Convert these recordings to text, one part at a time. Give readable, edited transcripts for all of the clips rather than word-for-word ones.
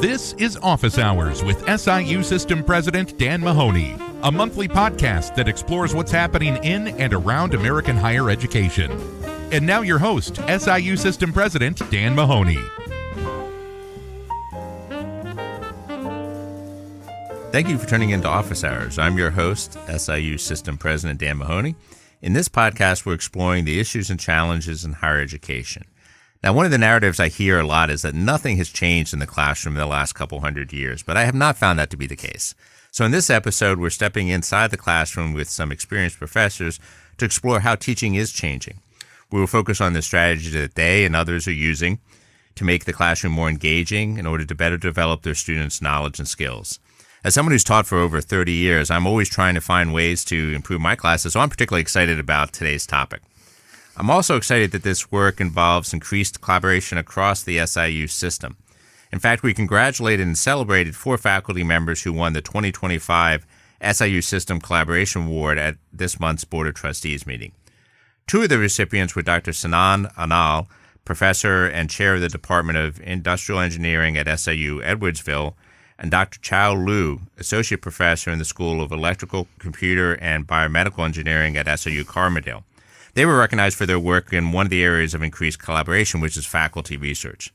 This is Office Hours with SIU System President Dan Mahony, a monthly podcast that explores what's happening in and around American higher education. And now your host, SIU System President Dan Mahony. Thank you for tuning into Office Hours. I'm your host, SIU System President Dan Mahony. In this podcast, we're exploring the issues and challenges in higher education. Now, one of the narratives I hear a lot is that nothing has changed in the classroom in the last couple hundred years, but I have not found that to be the case. So in this episode, we're stepping inside the classroom with some experienced professors to explore how teaching is changing. We will focus on the strategies that they and others are using to make the classroom more engaging in order to better develop their students' knowledge and skills. As someone who's taught for over 30 years, I'm always trying to find ways to improve my classes, so I'm particularly excited about today's topic. I'm also excited that this work involves increased collaboration across the SIU system. In fact, we congratulated and celebrated 4 faculty members who won the 2025 SIU System Collaboration Award at this month's Board of Trustees meeting. 2 of the recipients were Dr. Sinan Anal, professor and chair of the Department of Industrial Engineering at SIU Edwardsville, and Dr. Chao Liu, associate professor in the School of Electrical, Computer, and Biomedical Engineering at SIU Carbondale. They were recognized for their work in one of the areas of increased collaboration, which is faculty research.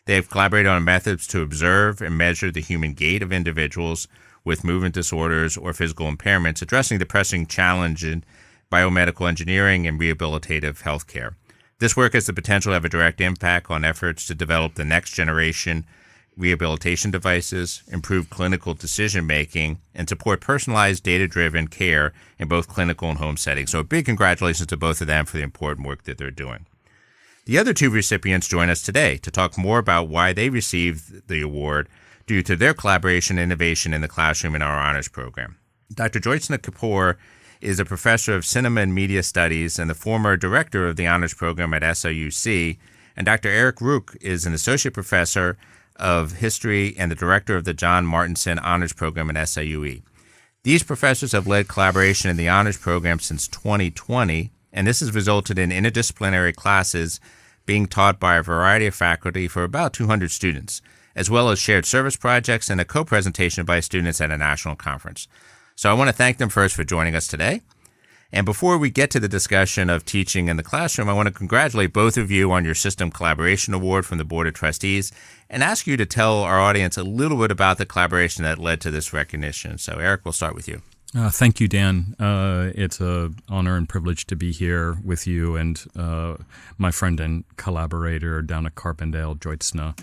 They have collaborated on methods to observe and measure the human gait of individuals with movement disorders or physical impairments, addressing the pressing challenge in biomedical engineering and rehabilitative healthcare. This work has the potential to have a direct impact on efforts to develop the next generation rehabilitation devices, improve clinical decision-making, and support personalized data-driven care in both clinical and home settings. So a big congratulations to both of them for the important work that they're doing. The other 2 recipients join us today to talk more about why they received the award due to their collaboration and innovation in the classroom in our honors program. Dr. Jyotsna Kapur is a professor of cinema and media studies and the former director of the honors program at SIUC, and Dr. Ruckh is an associate professor of history and the director of the John Martinson Honors Program at SIUE. These professors have led collaboration in the honors program since 2020, and this has resulted in interdisciplinary classes being taught by a variety of faculty for about 200 students, as well as shared service projects and a co-presentation by students at a national conference. So I want to thank them first for joining us today. And before we get to the discussion of teaching in the classroom, I want to congratulate both of you on your System Collaboration Award from the Board of Trustees and ask you to tell our audience a little bit about the collaboration that led to this recognition. So, Eric, we'll start with you. Thank you, Dan. It's an honor and privilege to be here with you and my friend and collaborator down at Carbondale, Jyotsna.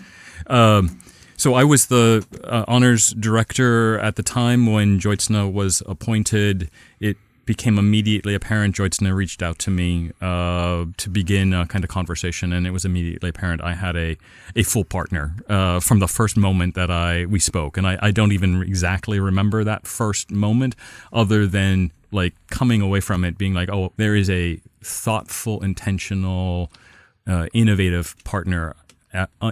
So I was the honors director at the time when Jyotsna was appointed. It became immediately apparent. Jyotsna reached out to me to begin a kind of conversation, and it was immediately apparent I had a full partner from the first moment that we spoke. And I don't even exactly remember that first moment, other than like coming away from it being like, oh, there is a thoughtful, intentional, innovative partner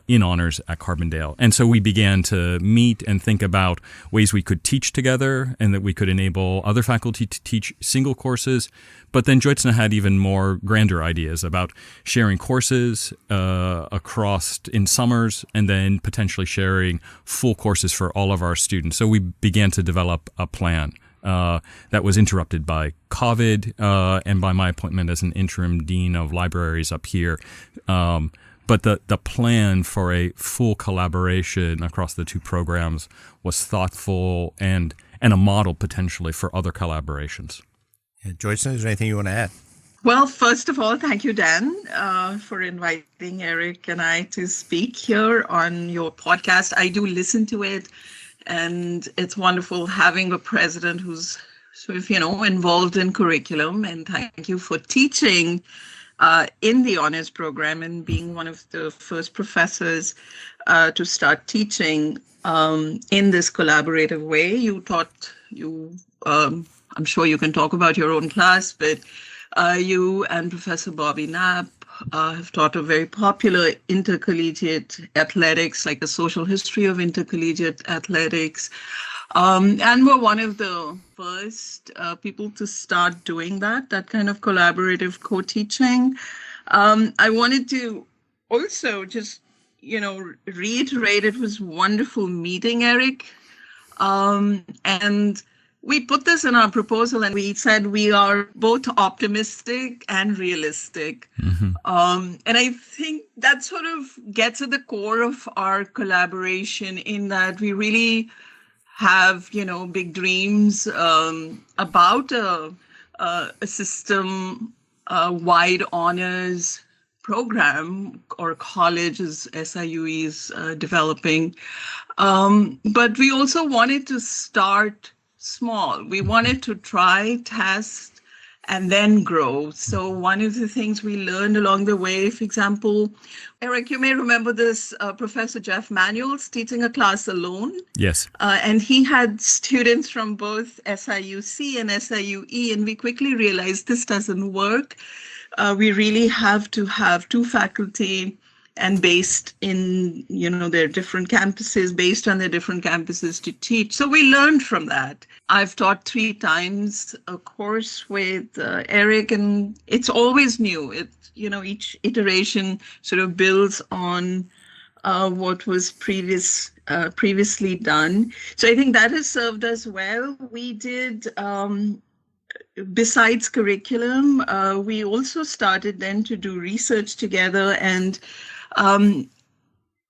in honors at Carbondale. And so we began to meet and think about ways we could teach together and that we could enable other faculty to teach single courses. But then Jyotsna had even more grander ideas about sharing courses across in summers and then potentially sharing full courses for all of our students. So we began to develop a plan that was interrupted by COVID and by my appointment as an interim dean of libraries up here. But the plan for a full collaboration across the 2 programs was thoughtful and a model potentially for other collaborations. Yeah, Jyotsna, is there anything you want to add? Well, first of all, thank you, Dan, for inviting Eric and I to speak here on your podcast. I do listen to it, and it's wonderful having a president who's sort of, involved in curriculum. And thank you for teaching in the honors program and being one of the first professors to start teaching in this collaborative way. I'm sure you can talk about your own class, but you and Professor Bobby Knapp have taught a very popular intercollegiate athletics, like a social history of intercollegiate athletics. And we're one of the first people to start doing that kind of collaborative co-teaching. I wanted to also just reiterate, it was wonderful meeting Eric. And we put this in our proposal and we said we are both optimistic and realistic. Mm-hmm. And I think that sort of gets at the core of our collaboration in that we really have, big dreams about a system wide honors program or college as SIUE is developing. But we also wanted to start small. We wanted to try, test, and then grow. So one of the things we learned along the way, for example, Eric, you may remember this Professor Jeff Manuels teaching a class alone. Yes. And he had students from both SIUC and SIUE, and we quickly realized this doesn't work. We really have to have two faculty and based in, their different campuses, based on their different campuses to teach. So we learned from that. I've taught 3 times a course with Eric, and it's always new. Each iteration sort of builds on what was previously done. So I think that has served us well. We did, besides curriculum, we also started then to do research together, and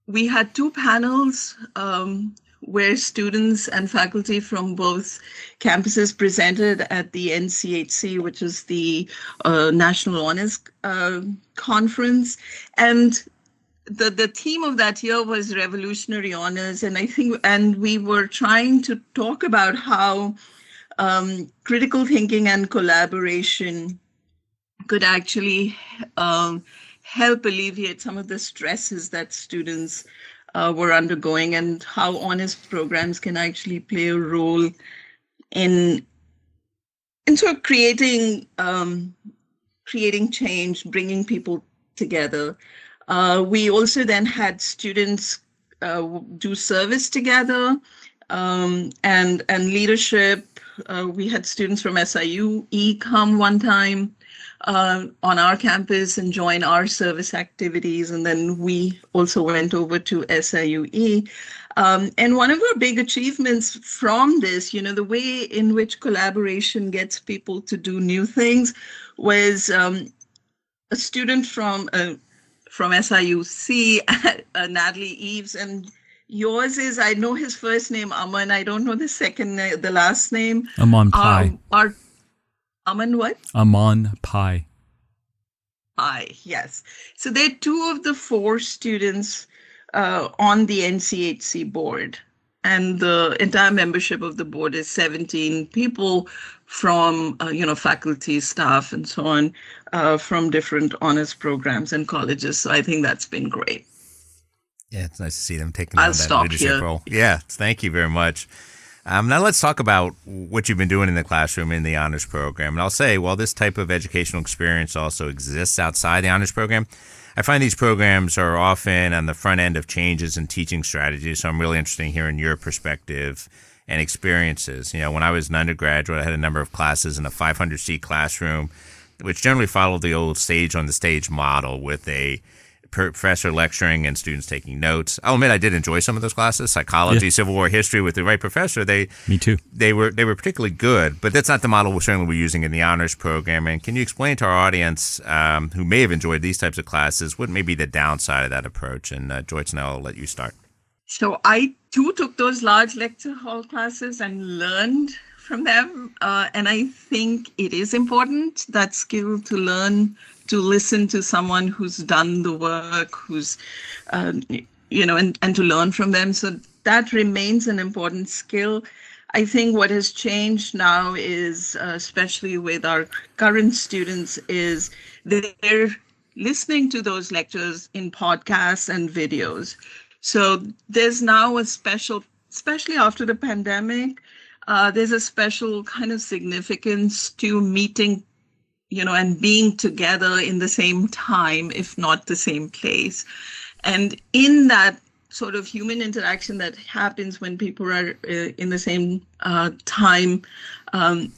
we had 2 panels where students and faculty from both campuses presented at the NCHC, which is the National Honors Conference. And the theme of that year was revolutionary honors. And we were trying to talk about how critical thinking and collaboration could actually help alleviate some of the stresses that students were undergoing, and how honors programs can actually play a role in sort of creating change, bringing people together. We also then had students do service together and leadership. We had students from SIUE come one time on our campus and join our service activities. And then we also went over to SIUE. And one of our big achievements from this, the way in which collaboration gets people to do new things, was a student from SIUC, Natalie Eves, and yours is, I know his first name, Aman. I don't know the last name. Aman Pai. Aman what? Aman Pai. Pai, yes. So they're 2 of the 4 students on the NCHC board. And the entire membership of the board is 17 people from, faculty, staff, and so on, from different honors programs and colleges. So I think that's been great. Yeah, it's nice to see them taking on that leadership role. Yeah, thank you very much. Now let's talk about what you've been doing in the classroom in the honors program. And I'll say, while this type of educational experience also exists outside the honors program, I find these programs are often on the front end of changes in teaching strategies. So I'm really interested in hearing your perspective and experiences. When I was an undergraduate, I had a number of classes in a 500-seat classroom, which generally followed the old stage on the stage model with a professor lecturing and students taking notes. I'll admit I did enjoy some of those classes, psychology, Civil War history, with the right professor. Me too. They were particularly good, but that's not the model we're using in the honors program. And can you explain to our audience who may have enjoyed these types of classes what may be the downside of that approach? And Jyotsna, I'll let you start. So I too took those large lecture hall classes and learned from them. And I think it is important, that skill, to learn to listen to someone who's done the work, who's, and to learn from them. So that remains an important skill. I think what has changed now is, especially with our current students, is they're listening to those lectures in podcasts and videos. So there's now a special, especially after the pandemic, there's a special kind of significance to meeting, and being together in the same time, if not the same place. And in that sort of human interaction that happens when people are in the same time,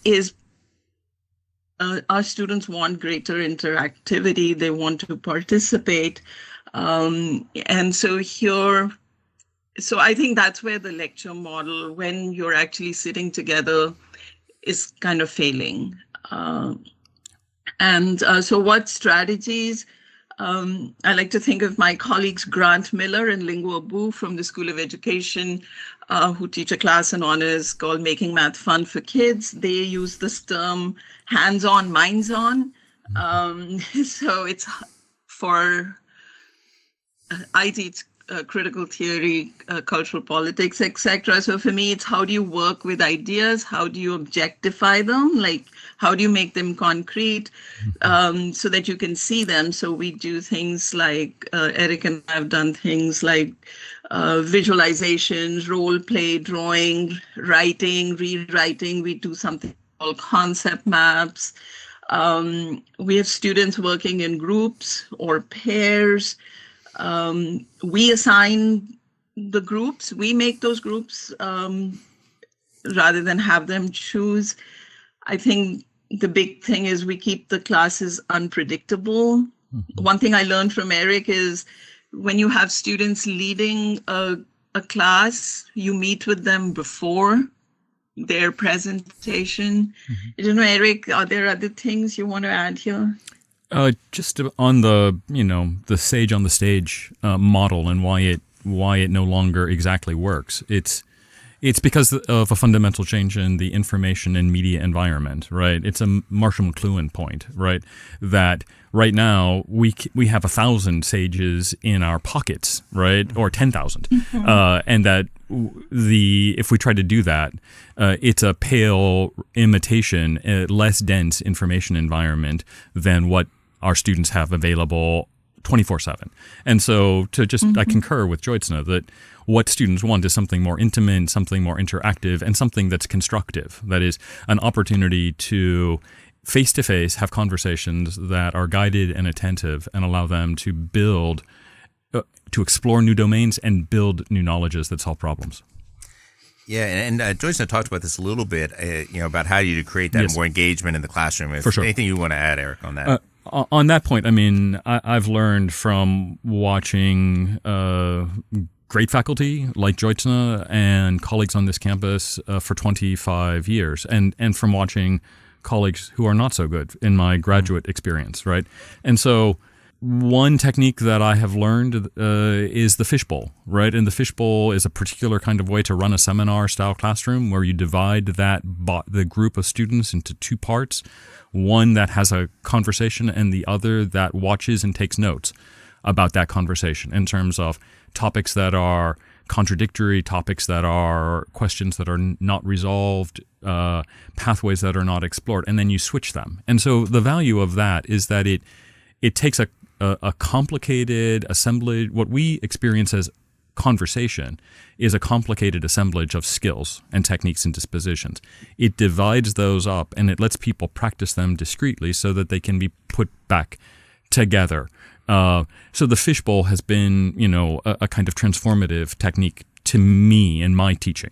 is our students want greater interactivity. They want to participate. And so I think that's where the lecture model, when you're actually sitting together, is kind of failing. So what strategies? I like to think of my colleagues Grant Miller and Lingua Bu from the School of Education, who teach a class in honors called Making Math Fun for Kids. They use this term hands-on, minds-on. So it's for I teach critical theory, cultural politics, etc. So for me, it's how do you work with ideas? How do you objectify them? Like, how do you make them concrete so that you can see them? So we do things like, Eric and I have done things like visualizations, role play, drawing, writing, rewriting. We do something called concept maps. We have students working in groups or pairs. We assign the groups, we make those groups rather than have them choose. I think the big thing is we keep the classes unpredictable. Mm-hmm. One thing I learned from Eric is when you have students leading a class, you meet with them before their presentation. Mm-hmm. I don't know, Eric, are there other things you want to add here? Just on the sage on the stage model and why it no longer exactly works. It's because of a fundamental change in the information and media environment, right? It's a Marshall McLuhan point, right? That right now we have 1,000 sages in our pockets, right, or 10,000, and that if we try to do that, it's a pale imitation, less dense information environment than what our students have available 24/7. And so I concur with Jyotsna that what students want is something more intimate, something more interactive, and something that's constructive. That is an opportunity to face-to-face have conversations that are guided and attentive and allow them to build, to explore new domains and build new knowledges that solve problems. Yeah, and Jyotsna talked about this a little bit, about how you create that more engagement in the classroom. For sure. Anything you want to add, Eric, on that? On that point, I mean, I've learned from watching great faculty like Jyotsna and colleagues on this campus for 25 years, and from watching colleagues who are not so good in my graduate experience, right? And so one technique that I have learned is the fishbowl, right? And the fishbowl is a particular kind of way to run a seminar-style classroom where you divide the group of students into two parts, one that has a conversation and the other that watches and takes notes about that conversation in terms of topics that are contradictory, topics that are questions that are not resolved, pathways that are not explored, and then you switch them. And so the value of that is that it takes a complicated assemblage. What we experience as conversation is a complicated assemblage of skills and techniques and dispositions. It divides those up and it lets people practice them discreetly so that they can be put back together. So the fishbowl has been, a kind of transformative technique to me in my teaching.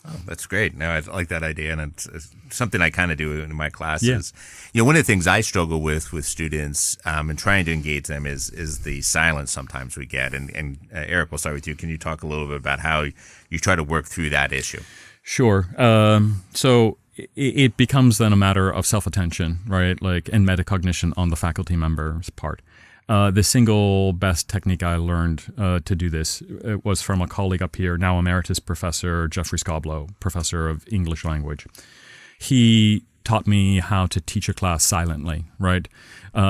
Oh, that's great. No, I like that idea, and it's something I kind of do in my classes. Yeah. One of the things I struggle with students and trying to engage them is the silence sometimes we get. And Eric, we'll start with you. Can you talk a little bit about how you try to work through that issue? Sure. So it becomes then a matter of self-attention, right? And metacognition on the faculty member's part. The single best technique I learned to do this was from a colleague up here, now emeritus professor Jeffrey Scoblo, professor of English language. He taught me how to teach a class silently, right?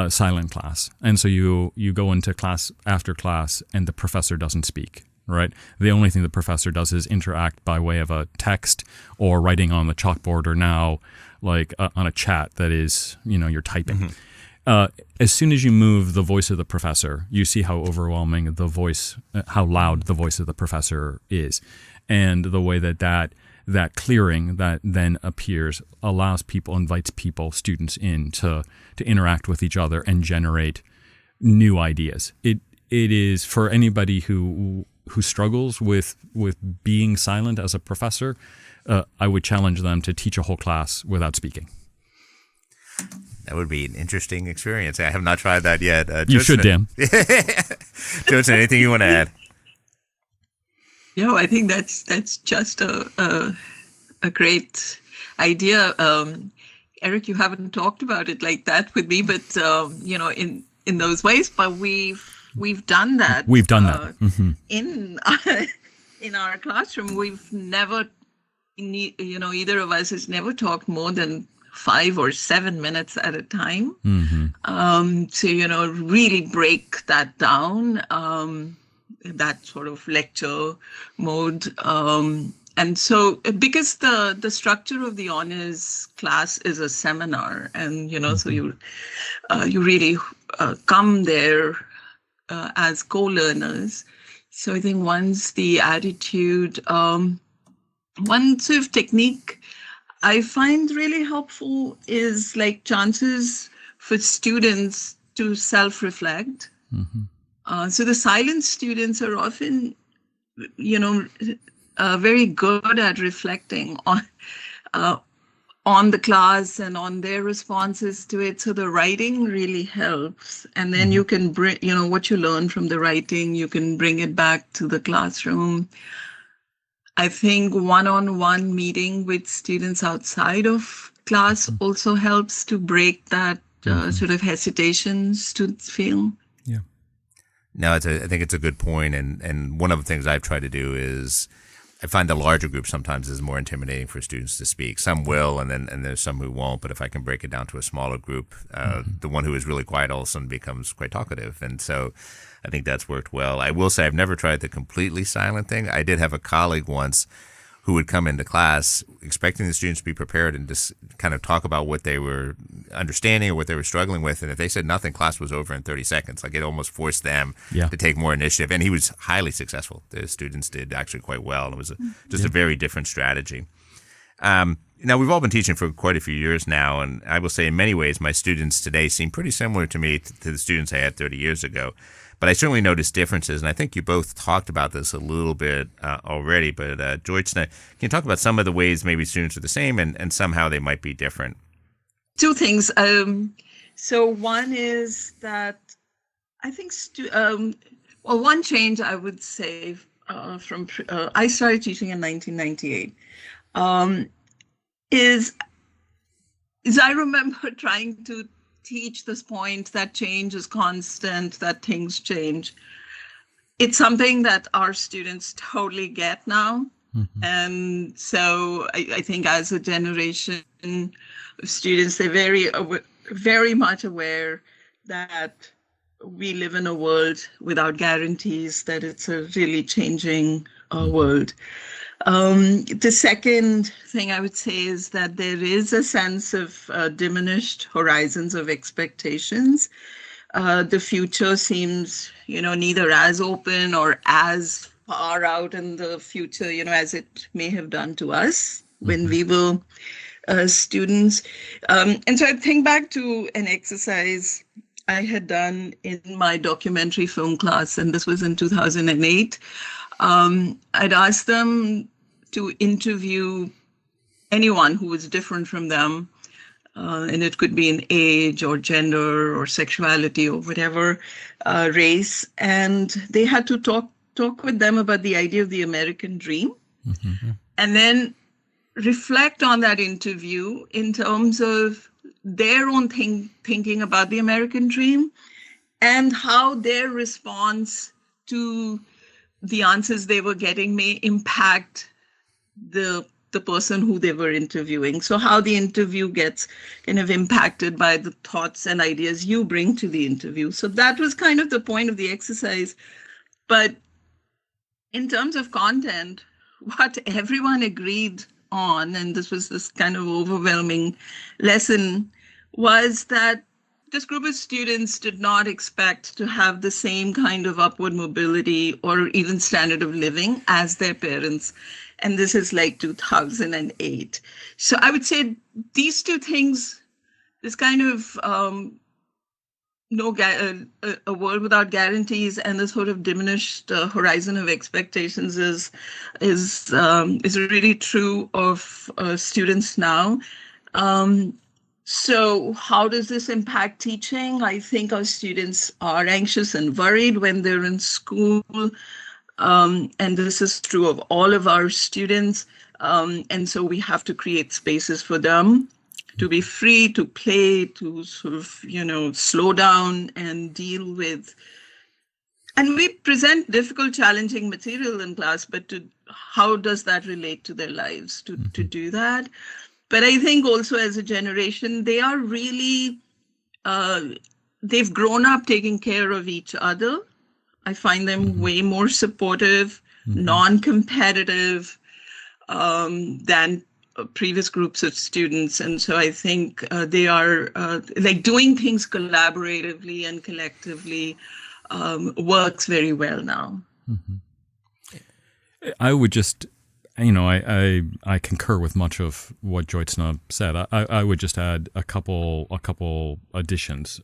Silent class. And so you go into class after class and the professor doesn't speak, right? The only thing the professor does is interact by way of a text or writing on the chalkboard or now on a chat that is, you're typing. Mm-hmm. As soon as you move the voice of the professor, you see how overwhelming how loud the voice of the professor is. And the way that clearing that then appears invites students in to interact with each other and generate new ideas. It is for anybody who struggles with being silent as a professor, I would challenge them to teach a whole class without speaking. That would be an interesting experience. I have not tried that yet. You should, Dan. Jyotsna, anything you want to add? Yeah, I think that's just a great idea. Eric, you haven't talked about it like that with me, but in those ways. But we've done that. We've done that in our classroom. We've never, either of us has never talked more than 5 or 7 minutes at a time. To really break that down. That sort of lecture mode. And so because the structure of the honors class is a seminar, and, so you really come there as co-learners. So I think once the attitude, one sort of technique I find really helpful is like chances for students to self-reflect. So the silent students are often, very good at reflecting on the class and on their responses to it. So the writing really helps. And then you can bring, what you learn from the writing, you can bring it back to the classroom. I think one-on-one meeting with students outside of class also helps to break that sort of hesitation students feel. Yeah. No, I think it's a good point. And one of the things I've tried to do is I find the larger group sometimes is more intimidating for students to speak. Some will, and there's some who won't. But if I can break it down to a smaller group, the one who is really quiet all of a sudden becomes quite talkative. And so I think that's worked well. I will say I've never tried the completely silent thing. I did have a colleague once who would come into class expecting the students to be prepared and just kind of talk about what they were understanding or what they were struggling with. And if they said nothing, class was over in 30 seconds. Like it almost forced them to take more initiative. And he was highly successful. The students did actually quite well. It was just a very different strategy. Now, we've all been teaching for quite a few years now, and I will say in many ways my students today seem pretty similar to me to the students I had 30 years ago. But I certainly noticed differences, and I think you both talked about this a little bit already. But Jyotsna, can you talk about some of the ways maybe students are the same and somehow they might be different? Two things. So one is that I think, one change I would say from I started teaching in 1998 is I remember trying to teach this point that change is constant, that things change. It's something that our students totally get now. And so I think as a generation of students, they're very much aware that we live in a world without guarantees, that it's a really changing world. The second thing I would say is that there is a sense of diminished horizons of expectations. The future seems, neither as open or as far out in the future, as it may have done to us when we were students. And so I think back to an exercise I had done in my documentary film class, and this was in 2008. I'd asked them to interview anyone who was different from them, and it could be in age or gender or sexuality or whatever, race, and they had to talk with them about the idea of the American dream, and then reflect on that interview in terms of their own thinking about the American dream and how their response to the answers they were getting may impact the person who they were interviewing. So how the interview gets kind of impacted by the thoughts and ideas you bring to the interview. So that was kind of the point of the exercise. But in terms of content, what everyone agreed on, and this was this kind of overwhelming lesson, was that this group of students did not expect to have the same kind of upward mobility or even standard of living as their parents. And this is like 2008. So I would say these two things, this kind of a world without guarantees and the sort of diminished horizon of expectations is really true of students now. So how does this impact teaching? I think our students are anxious and worried when they're in school. And this is true of all of our students. And so we have to create spaces for them to be free, to play, to sort of, slow down and deal with. And we present difficult, challenging material in class, but how does that relate to their lives to do that? But I think also as a generation, they are really, they've grown up taking care of each other. I find them way more supportive, non-competitive than previous groups of students. And so I think they are doing things collaboratively and collectively works very well now. I would just, I concur with much of what Jyotsna said. I would just add a couple additions.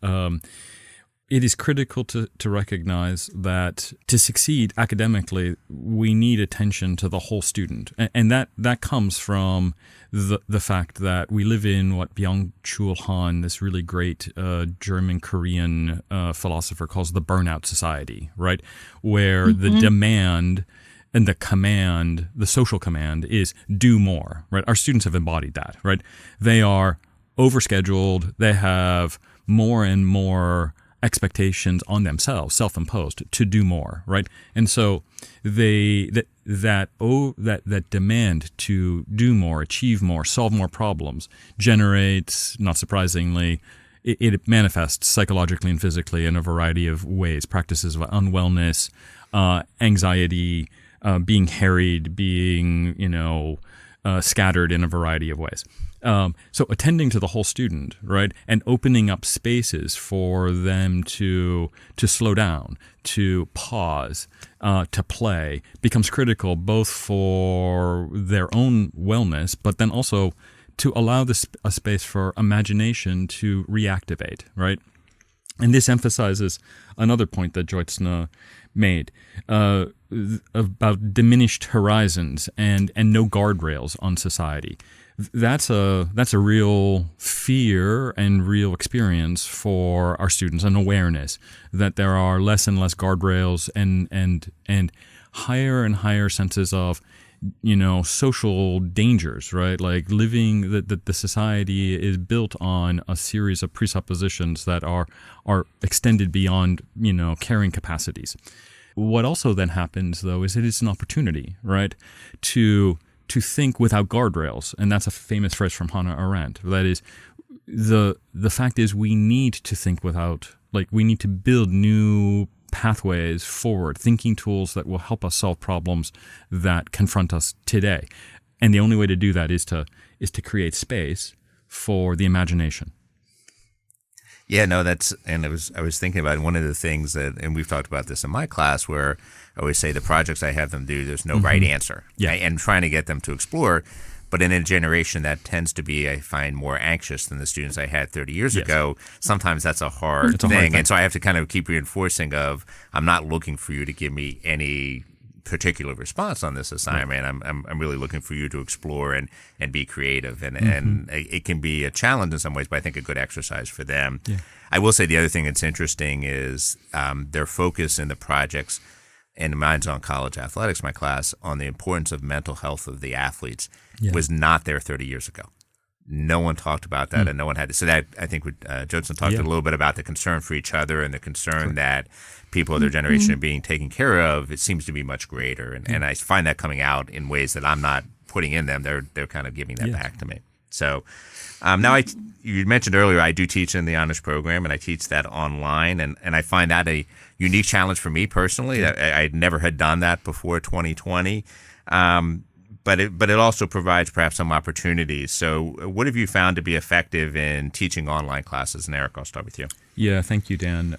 It is critical to recognize that to succeed academically, we need attention to the whole student. And that comes from the fact that we live in what Byung-Chul Han, this really great German-Korean philosopher, calls the burnout society, right? Where the demand and the command, the social command, is do more, right? Our students have embodied that, right? They are overscheduled. They have more and more expectations on themselves, self-imposed, to do more, right? And so that demand to do more, achieve more, solve more problems generates, not surprisingly, it manifests psychologically and physically in a variety of ways. Practices of unwellness, anxiety, being harried, being scattered in a variety of ways. So attending to the whole student, right, and opening up spaces for them to slow down, to pause, to play becomes critical both for their own wellness, but then also to allow a space for imagination to reactivate, right? And this emphasizes another point that Jyotsna made about diminished horizons and no guardrails on society. That's a real fear and real experience for our students, an awareness that there are less and less guardrails and higher and higher senses of social dangers, right? Like living that the society is built on a series of presuppositions that are extended beyond carrying capacities. What also then happens, though, is it is an opportunity, right, to think without guardrails, and that's a famous phrase from Hannah Arendt. That is, the fact is we need to think without, we need to build new pathways forward, thinking tools that will help us solve problems that confront us today. And the only way to do that is to create space for the imagination. Yeah, no, I was thinking about one of the things and we've talked about this in my class, where I always say the projects I have them do, there's no right answer. Yeah. And trying to get them to explore. But in a generation that tends to be, I find, more anxious than the students I had 30 years ago, sometimes that's a hard thing. And so I have to kind of keep reinforcing I'm not looking for you to give me any particular response on this assignment. I'm really looking for you to explore and be creative. And it can be a challenge in some ways, but I think a good exercise for them. Yeah. I will say the other thing that's interesting is their focus in the projects, and mine's on college athletics, my class, on the importance of mental health of the athletes was not there 30 years ago. No one talked about that, and no one had to. So that, I think, Jyotsna talked a little bit about the concern for each other and the concern that people of their generation are being taken care of. It seems to be much greater, and I find that coming out in ways that I'm not putting in them. They're kind of giving that back to me. So now you mentioned earlier I do teach in the honors program, and I teach that online, and I find that a unique challenge for me personally. I never had done that before 2020. But it also provides perhaps some opportunities. So what have you found to be effective in teaching online classes? And Eric, I'll start with you. Yeah, thank you, Dan.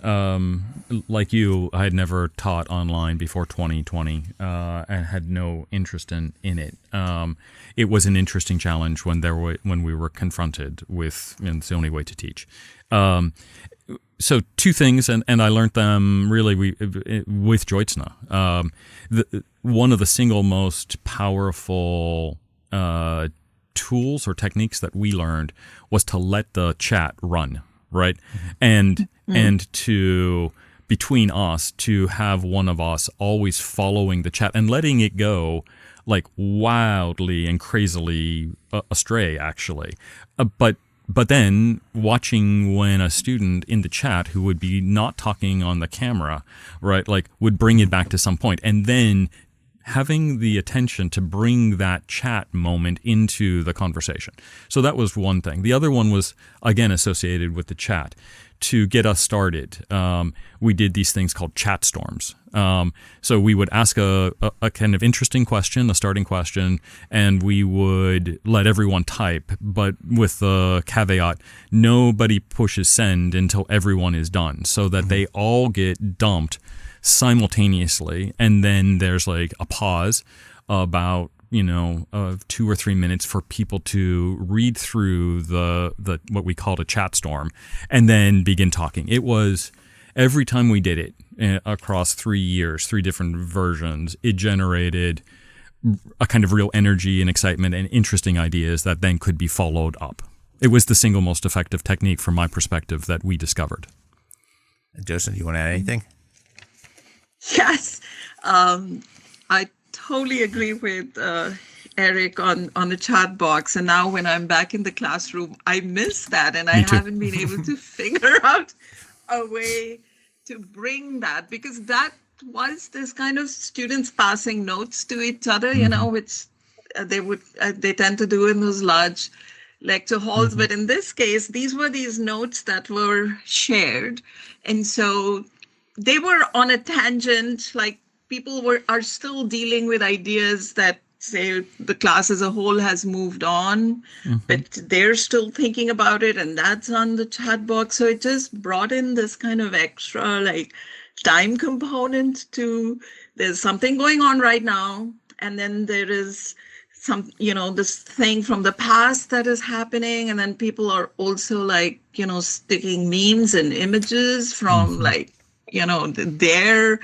Like you, I had never taught online before 2020 and had no interest in it. It was an interesting challenge when we were confronted with, and it's the only way to teach. So two things, and I learned them really with Jyotsna. One of the single most powerful tools or techniques that we learned was to let the chat run, right? And to between us to have one of us always following the chat and letting it go like wildly and crazily astray, actually. But then watching when a student in the chat who would be not talking on the camera, right, like would bring it back to some point, and then having the attention to bring that chat moment into the conversation. So that was one thing. The other one was, again, associated with the chat. To get us started, we did these things called chat storms. So we would ask a kind of interesting question, a starting question, and we would let everyone type, but with the caveat, nobody pushes send until everyone is done, so that they all get dumped simultaneously, and then there's like a pause about 2 or 3 minutes for people to read through the what we called a chat storm, and then begin talking. It was every time we did it across 3 years, 3 different versions, it generated a kind of real energy and excitement and interesting ideas that then could be followed up. It was the single most effective technique from my perspective that we discovered. Jyotsna, you want to add anything? Yes, I totally agree with Eric on the chat box. And now when I'm back in the classroom, I miss that. And I haven't been able to figure out a way to bring that, because that was this kind of students passing notes to each other, which they tend to do in those large lecture halls. But in this case, these were these notes that were shared. And so they were on a tangent, like people are still dealing with ideas that say the class as a whole has moved on, but they're still thinking about it, and that's on the chat box. So it just brought in this kind of extra like time component to, there's something going on right now, and then there is some, this thing from the past that is happening, and then people are also like, sticking memes and images from like, their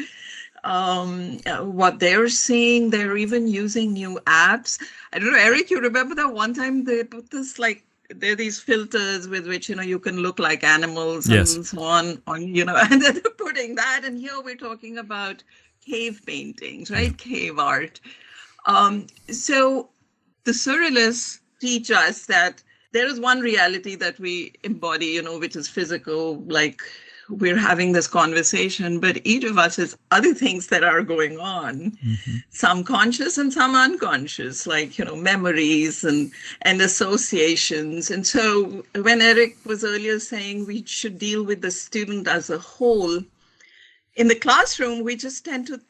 what they're seeing. They're even using new apps. I don't know, Eric, you remember that one time they put this, like, there are these filters with which, you can look like animals and so on, and then they're putting that. And here we're talking about cave paintings, right? Cave art. So the surrealists teach us that there is one reality that we embody, which is physical, like we're having this conversation, but each of us has other things that are going on, some conscious and some unconscious, like, memories and associations. And so when Eric was earlier saying we should deal with the student as a whole, in the classroom, we just tend to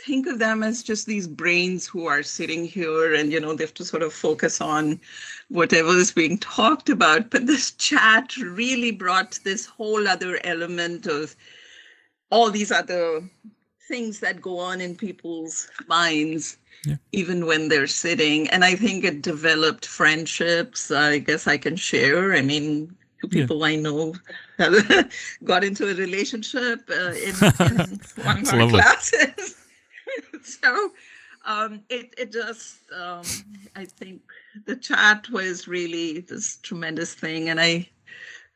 think of them as just these brains who are sitting here and, they have to sort of focus on whatever is being talked about. But this chat really brought this whole other element of all these other things that go on in people's minds, even when they're sitting. And I think it developed friendships. I guess I can share. I mean, people I know have got into a relationship in one of our classes. So it just, I think the chat was really this tremendous thing, and I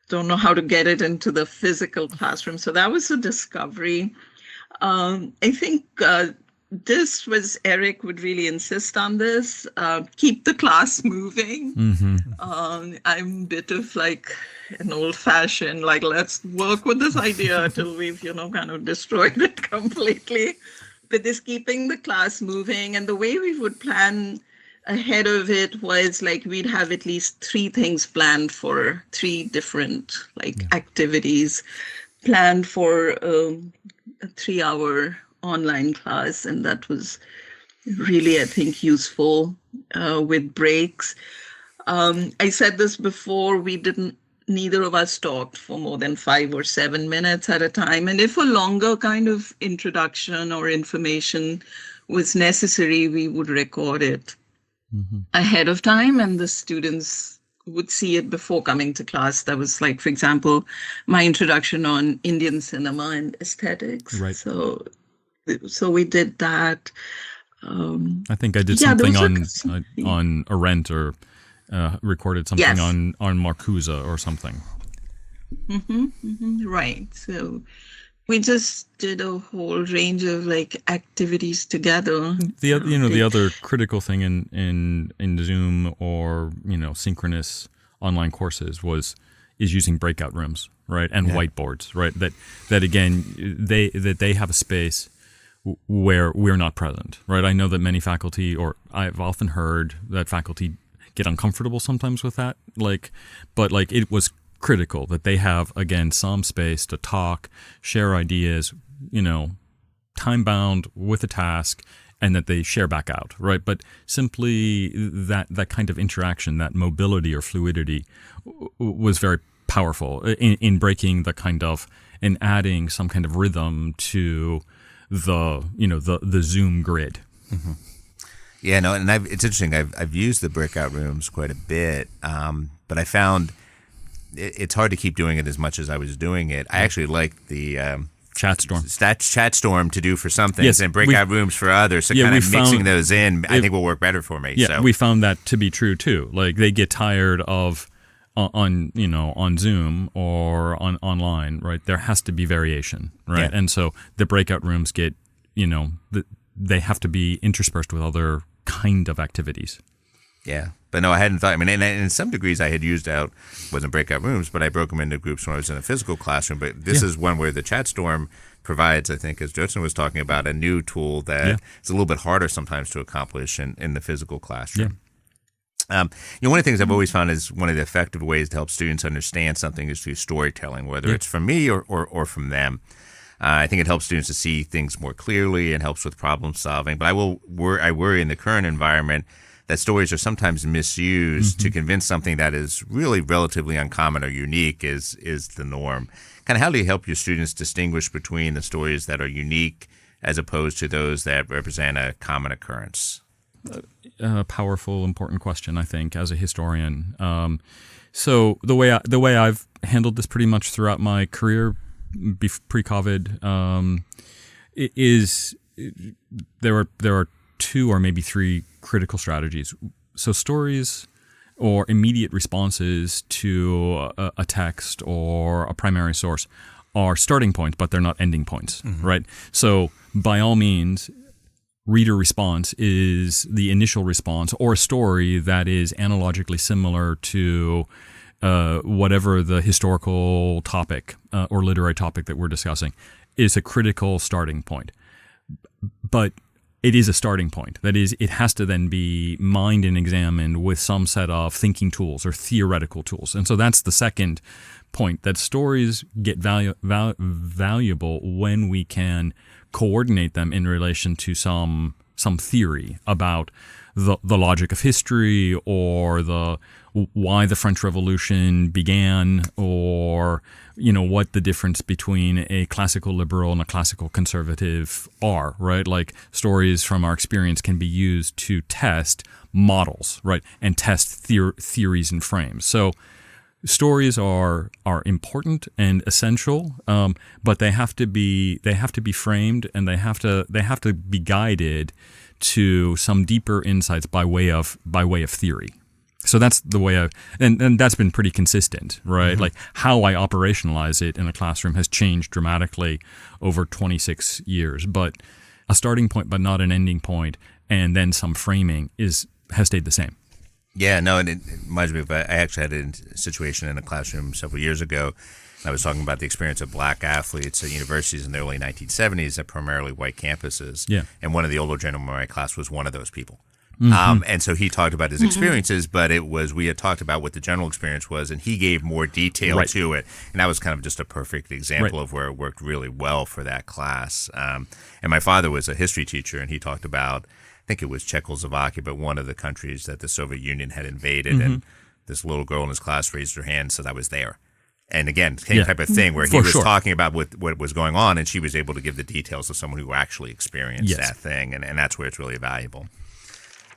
don't know how to get it into the physical classroom. So that was a discovery. I think this was, Eric would really insist on this, keep the class moving. I'm a bit of like an old fashioned, like, let's work with this idea till we've, kind of destroyed it completely. But this keeping the class moving, and the way we would plan ahead of it was like we'd have at least 3 things planned for 3 different activities planned for a 3-hour online class. And that was really, I think, useful with breaks. I said this before, neither of us talked for more than 5 or 7 minutes at a time. And if a longer kind of introduction or information was necessary, we would record it ahead of time, and the students would see it before coming to class. That was like, for example, my introduction on Indian cinema and aesthetics. Right. So we did that. I think I did something on Arendt or recorded something Yes. on Marcuse or something. Right. So we just did a whole range of like activities together. The other critical thing in Zoom or synchronous online courses is using breakout rooms, right, and whiteboards, right. That again they have a space where we're not present, right. I know that many faculty, or I've often heard that faculty get uncomfortable sometimes with that, but it was critical that they have, again, some space to talk, share ideas, time bound with a task, and that they share back out, right? But simply that kind of interaction, that mobility or fluidity was very powerful in breaking the kind of, and adding some kind of rhythm to the Zoom grid. Mm-hmm. Yeah, no, and it's interesting. I've used the breakout rooms quite a bit, but I found it's hard to keep doing it as much as I was doing it. I actually like the chat storm to do for some things, and breakout rooms for others. So kind of mixing those in, I think will work better for me. Yeah, so. We found that to be true too. Like they get tired of on Zoom or online, right? There has to be variation, right? Yeah. And so the breakout rooms get, they have to be interspersed with other kind of activities. Yeah. But no, I hadn't thought. I mean, and in some degrees, I had used wasn't breakout rooms, but I broke them into groups when I was in a physical classroom. But this is one where the chat storm provides, I think, as Jyotsna was talking about, a new tool that is a little bit harder sometimes to accomplish in the physical classroom. Yeah. One of the things I've always found is one of the effective ways to help students understand something is through storytelling, whether it's from me or from them. I think it helps students to see things more clearly and helps with problem solving. But I worry in the current environment that stories are sometimes misused to convince something that is really relatively uncommon or unique is the norm. Kind of how do you help your students distinguish between the stories that are unique as opposed to those that represent a common occurrence? A powerful, important question, I think, as a historian. So the way I've handled this pretty much throughout my career, pre-COVID, is there are two or maybe three critical strategies. So stories or immediate responses to a text or a primary source are starting points, but they're not ending points, right? So by all means, reader response is the initial response, or a story that is analogically similar to whatever the historical topic or literary topic that we're discussing is a critical starting point. But it is a starting point. That is, it has to then be mined and examined with some set of thinking tools or theoretical tools. And so that's the second point, that stories get valuable when we can coordinate them in relation to some theory about the logic of history, or why the French Revolution began, or what the difference between a classical liberal and a classical conservative are, right? Like stories from our experience can be used to test models, right, and test theories and frames. So stories are important and essential, but they have to be framed, and they have to be guided to some deeper insights by way of theory. So that's the way and that's been pretty consistent, right? Like how I operationalize it in a classroom has changed dramatically over 26 years, but a starting point, but not an ending point, and then some framing has stayed the same. Yeah, no, and it reminds me of, I actually had a situation in a classroom several years ago. I was talking about the experience of black athletes at universities in the early 1970s at primarily white campuses. Yeah. And one of the older gentlemen in my class was one of those people. And so he talked about his experiences, but we had talked about what the general experience was, and he gave more detail to it. And that was kind of just a perfect example of where it worked really well for that class. And my father was a history teacher, and he talked about, I think it was Czechoslovakia, but one of the countries that the Soviet Union had invaded. And this little girl in his class raised her hand and said, I was there. And again, same type of thing where he was talking about what was going on, and she was able to give the details of someone who actually experienced that thing. And that's where it's really valuable.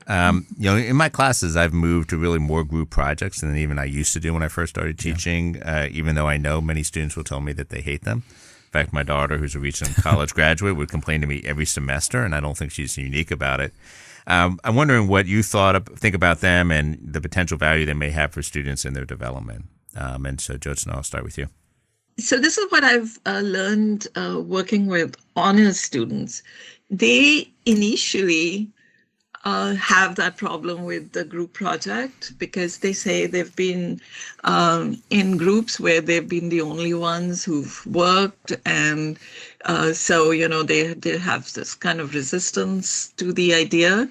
In my classes, I've moved to really more group projects than even I used to do when I first started teaching, even though I know many students will tell me that they hate them. In fact, my daughter, who's a recent college graduate, would complain to me every semester, and I don't think she's unique about it. I'm wondering what you think about them and the potential value they may have for students in their development. And so, Jyotsna, I'll start with you. So this is what I've learned working with honors students. They initially have that problem with the group project because they say they've been in groups where they've been the only ones who've worked. And so, they have this kind of resistance to the idea.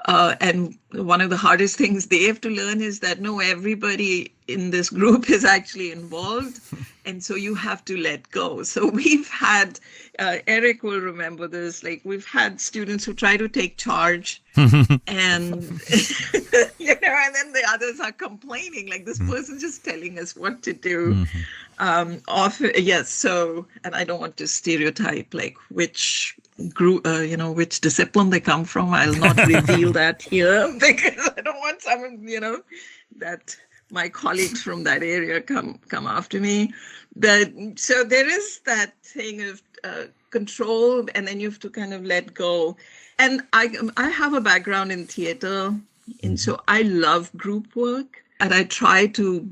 And one of the hardest things they have to learn is that no, everybody in this group is actually involved. And so you have to let go. So we've had, Eric will remember this, like we've had students who try to take charge and, and then the others are complaining, like this person's just telling us what to do. Yes. So, and I don't want to stereotype like which group, which discipline they come from. I'll not reveal that here because I don't want someone, that my colleagues from that area come after me. So there is that thing of control, and then you have to kind of let go. And I have a background in theater, and so I love group work, and I try to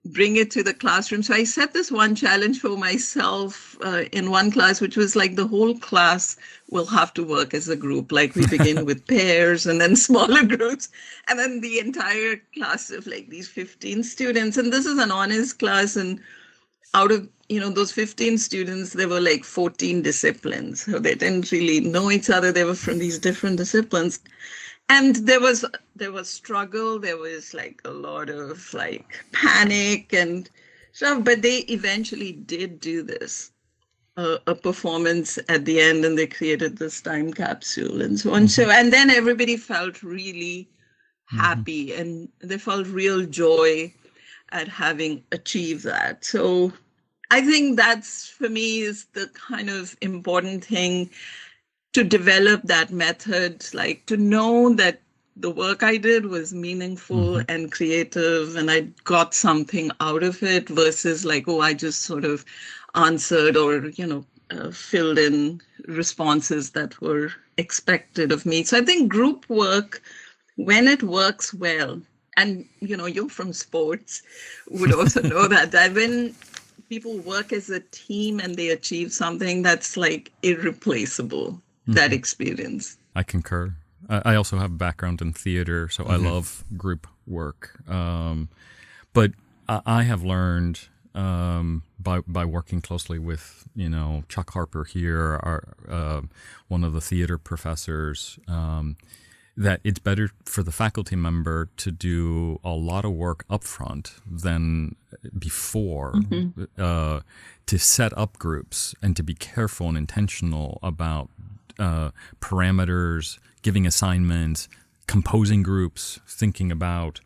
bring it to the classroom. So I set this one challenge for myself in one class, which was like the whole class will have to work as a group. Like we begin with pairs and then smaller groups, and then the entire class of like these 15 students. And this is an honors class. And out of, those 15 students, there were like 14 disciplines. So they didn't really know each other. They were from these different disciplines. And there was struggle. There was like a lot of like panic and stuff, but they eventually did do this, a performance at the end, and they created this time capsule and so on. So, and then everybody felt really happy and they felt real joy at having achieved that. So I think that's, for me, is the kind of important thing, to develop that method, like to know that the work I did was meaningful and creative and I got something out of it versus like, I just sort of answered or, filled in responses that were expected of me. So I think group work, when it works well, and, you're from sports, would also know that when people work as a team and they achieve something, that's like irreplaceable. That experience. I concur. I also have a background in theater, so I love group work. But I have learned by working closely with, Chuck Harper here, one of the theater professors, that it's better for the faculty member to do a lot of work up front than before, to set up groups and to be careful and intentional about parameters, giving assignments, composing groups, thinking about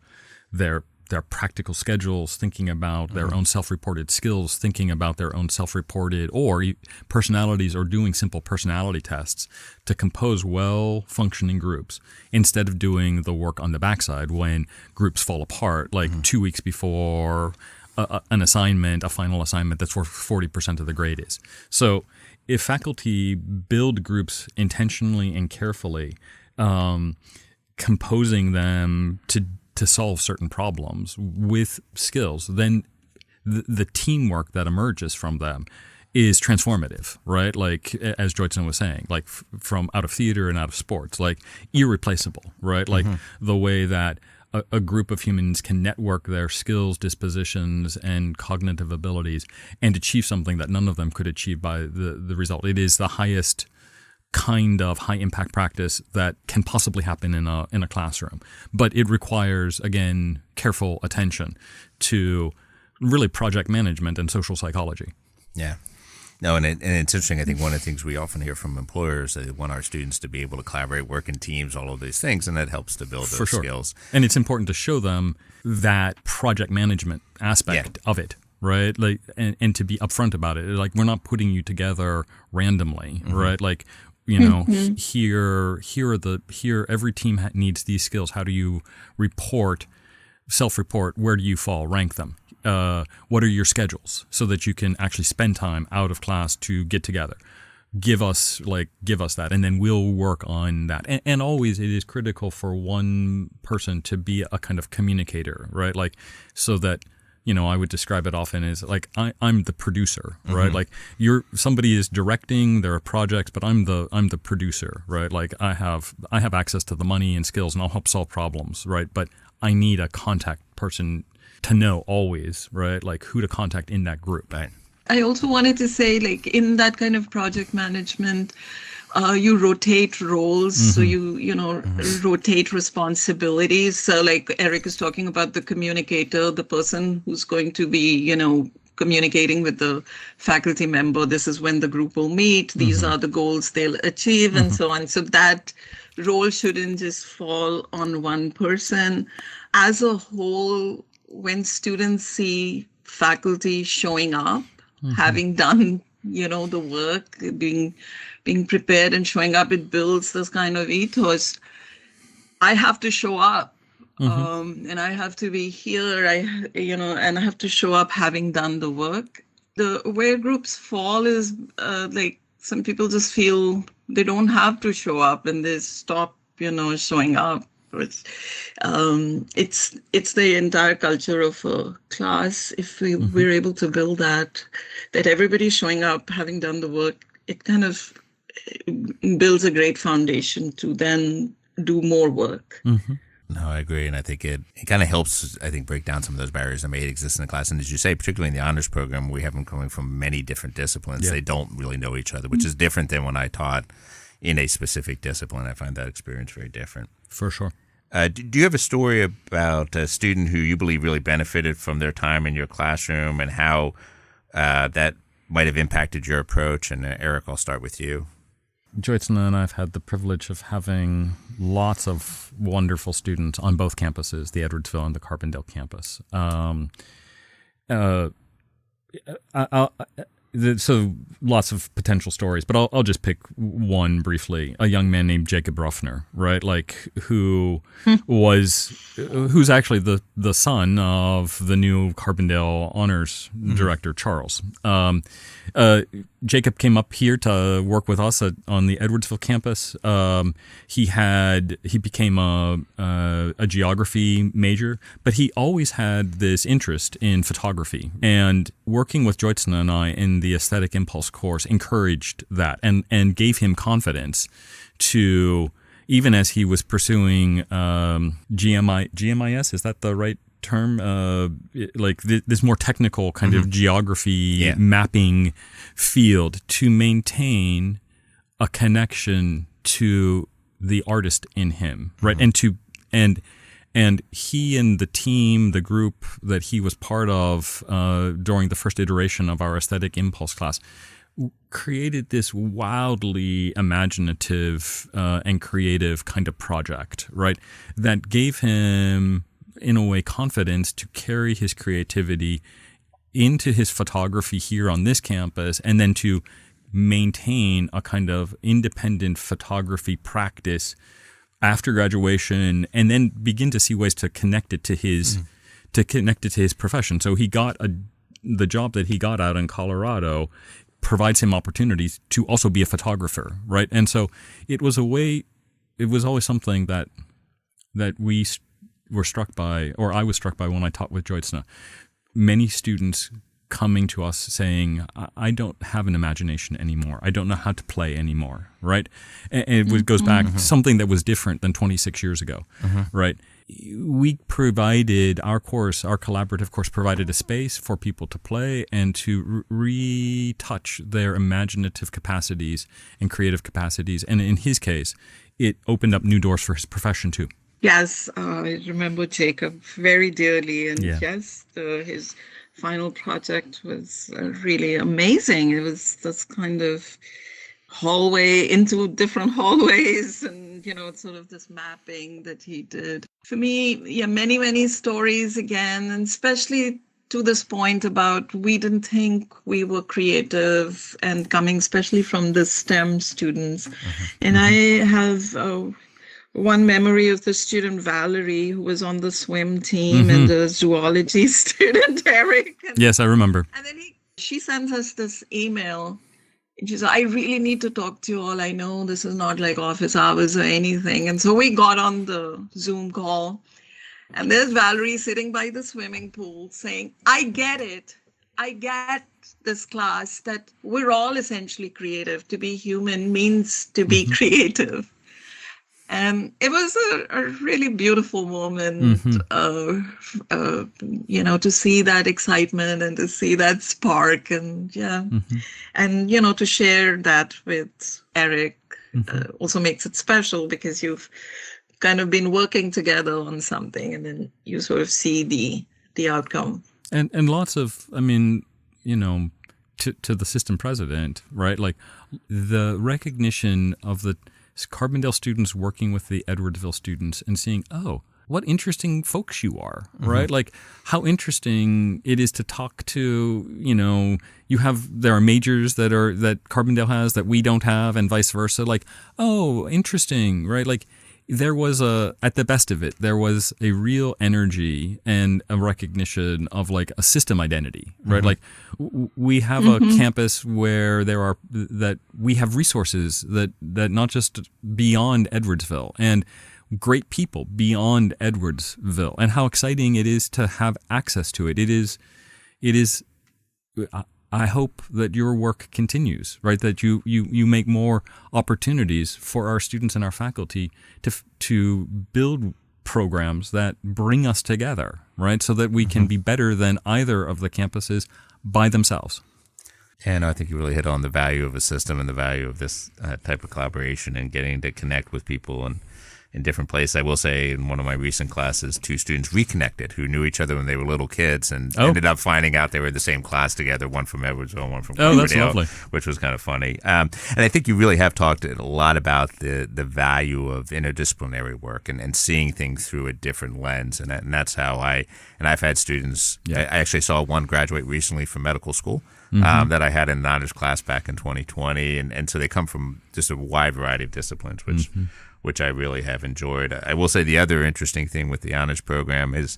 their practical schedules, thinking about their own self-reported skills, thinking about their own self-reported or personalities, or doing simple personality tests to compose well-functioning groups instead of doing the work on the backside when groups fall apart, like 2 weeks before an assignment, a final assignment that's worth 40% of the grade is. So if faculty build groups intentionally and carefully, composing them to solve certain problems with skills, then the teamwork that emerges from them is transformative, right? Like, as Jyotsna was saying, like from out of theater and out of sports, like irreplaceable, right? Like the way that a group of humans can network their skills, dispositions, and cognitive abilities and achieve something that none of them could achieve by the result. It is the highest kind of high impact practice that can possibly happen in a classroom. But it requires, again, careful attention to really project management and social psychology. Yeah. No, and it's interesting. I think one of the things we often hear from employers, they want our students to be able to collaborate, work in teams, all of these things, and that helps to build those skills. And it's important to show them that project management aspect of it, right? Like, and to be upfront about it. Like, we're not putting you together randomly, right? Like, here every team needs these skills. How do you self-report? Where do you fall? Rank them. What are your schedules so that you can actually spend time out of class to get together? give us that, and then we'll work on that. And always it is critical for one person to be a kind of communicator, right? Like, so that, I would describe it often as like I'm the producer, right? Like somebody is directing their projects, but I'm the producer, right? Like I have access to the money and skills, and I'll help solve problems, right? But I need a contact person to know always, right? Like who to contact in that group. Right. I also wanted to say, like, in that kind of project management, you rotate roles, so you rotate responsibilities. So like Eric is talking about the communicator, the person who's going to be, communicating with the faculty member. This is when the group will meet. These are the goals they'll achieve, and so on. So that role shouldn't just fall on one person. As a whole, when students see faculty showing up, having done, the work, being prepared and showing up, it builds this kind of ethos. I have to show up, and I have to be here. And I have to show up having done the work. Where groups fall is like some people just feel they don't have to show up, and they stop, showing up. It's the entire culture of a class. If we're able to build that everybody's showing up, having done the work, it kind of builds a great foundation to then do more work. No, I agree. And I think it kind of helps, break down some of those barriers that may exist in the class. And as you say, particularly in the honors program, we have them coming from many different disciplines. Yeah. They don't really know each other, which is different than when I taught in a specific discipline. I find that experience very different. For sure. Do you have a story about a student who you believe really benefited from their time in your classroom, and how that might have impacted your approach? And Eric, I'll start with you. Jyotsna and I have had the privilege of having lots of wonderful students on both campuses, the Edwardsville and the Carbondale campus. So lots of potential stories, but I'll just pick one briefly. A young man named Jacob Ruffner, right? Like who's actually the son of the new Carbondale honors director, Charles. Jacob came up here to work with us on the Edwardsville campus. He became a geography major, but he always had this interest in photography. And working with Jyotsna and I in the Aesthetic Impulse course encouraged that and gave him confidence to, even as he was pursuing GMIS, is that the right term? Like this more technical kind of geography mapping field, to maintain a connection to the artist in him, right? And he and the team, the group that he was part of during the first iteration of our Aesthetic Impulse class, created this wildly imaginative and creative kind of project, right? That gave him, in a way, confidence to carry his creativity into his photography here on this campus, and then to maintain a kind of independent photography practice after graduation, and then begin to see ways to connect it to his profession. So he got the job that he got out in Colorado provides him opportunities to also be a photographer, right? And so it was always something that we were struck by, or I was struck by when I taught with Jyotsna. Many students coming to us saying, I don't have an imagination anymore. I don't know how to play anymore, right? And it goes back to something that was different than 26 years ago, right? We provided our collaborative course provided a space for people to play and to retouch their imaginative capacities and creative capacities. And in his case, it opened up new doors for his profession too. Yes, I remember Jacob very dearly. And yes, his final project was really amazing. It was this kind of hallway into different hallways, and sort of this mapping that he did. For me, many, many stories again, and especially to this point about we didn't think we were creative, and coming especially from the STEM students. And I have one memory of the student Valerie, who was on the swim team, and the zoology student Eric. Yes, I remember. And then she sends us this email She said, I really need to talk to you all. I know this is not like office hours or anything. And so we got on the Zoom call. And there's Valerie sitting by the swimming pool saying, I get it. I get this class that we're all essentially creative. To be human means to be creative. And it was a really beautiful moment, to see that excitement and to see that spark. And and, to share that with Eric also makes it special, because you've kind of been working together on something and then you sort of see the outcome. And lots of, to the system president, right? Like the recognition of the Carbondale students working with the Edwardsville students and seeing, oh, what interesting folks you are, right? Like how interesting it is to talk to, there are majors that Carbondale has that we don't have and vice versa. Like, oh, interesting, right? Like there was at the best of it, there was a real energy and a recognition of like a system identity, right? Like we have a campus where we have resources that not just beyond Edwardsville and great people beyond Edwardsville, and how exciting it is to have access to it. It is, I hope that your work continues, right? That you make more opportunities for our students and our faculty to build programs that bring us together, right? So that we can be better than either of the campuses by themselves. And I think you really hit on the value of a system and the value of this type of collaboration and getting to connect with people and in different places. I will say in one of my recent classes, 2 students reconnected who knew each other when they were little kids and ended up finding out they were in the same class together, one from Edwardsville, one from Carbondale, that's lovely. Which was kind of funny. And I think you really have talked a lot about the value of interdisciplinary work and seeing things through a different lens. And that's how I've had students, I actually saw one graduate recently from medical school that I had in an honors class back in 2020. And so they come from just a wide variety of disciplines, which I really have enjoyed. I will say the other interesting thing with the honors program is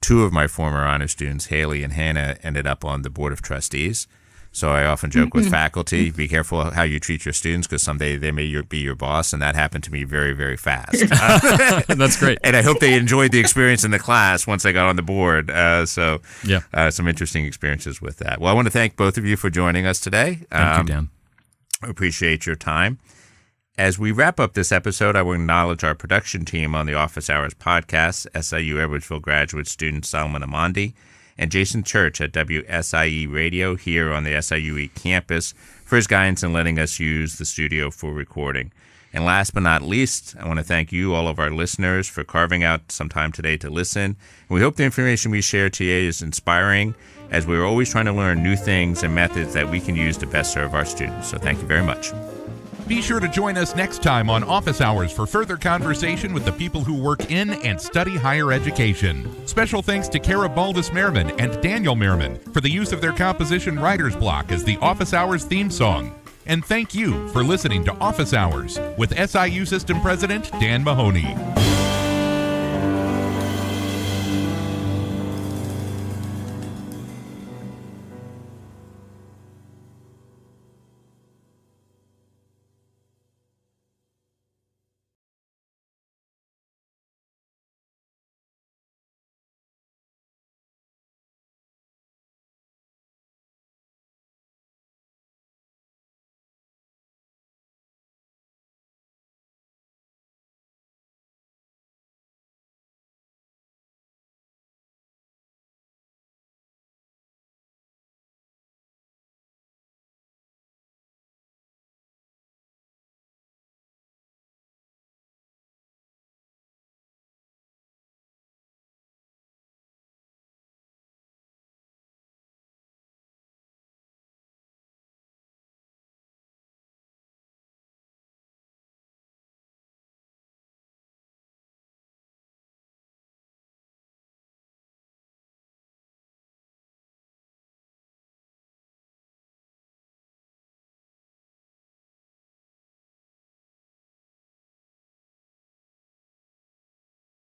2 of my former honors students, Haley and Hannah, ended up on the board of trustees. So I often joke with faculty, be careful how you treat your students because someday they may be your boss, and that happened to me very, very fast. That's great. And I hope they enjoyed the experience in the class once they got on the board. Some interesting experiences with that. Well, I want to thank both of you for joining us today. Thank you, Dan. I appreciate your time. As we wrap up this episode, I will acknowledge our production team on the Office Hours podcast, SIU Edwardsville graduate student Solomon Amandi, and Jason Church at WSIE Radio here on the SIUE campus for his guidance in letting us use the studio for recording. And last but not least, I want to thank you, all of our listeners, for carving out some time today to listen. And we hope the information we share today is inspiring, as we're always trying to learn new things and methods that we can use to best serve our students. So thank you very much. Be sure to join us next time on Office Hours for further conversation with the people who work in and study higher education. Special thanks to Kara Baldus-Merriman and Daniel Merriman for the use of their composition Writer's Block as the Office Hours theme song. And thank you for listening to Office Hours with SIU System President Dan Mahony.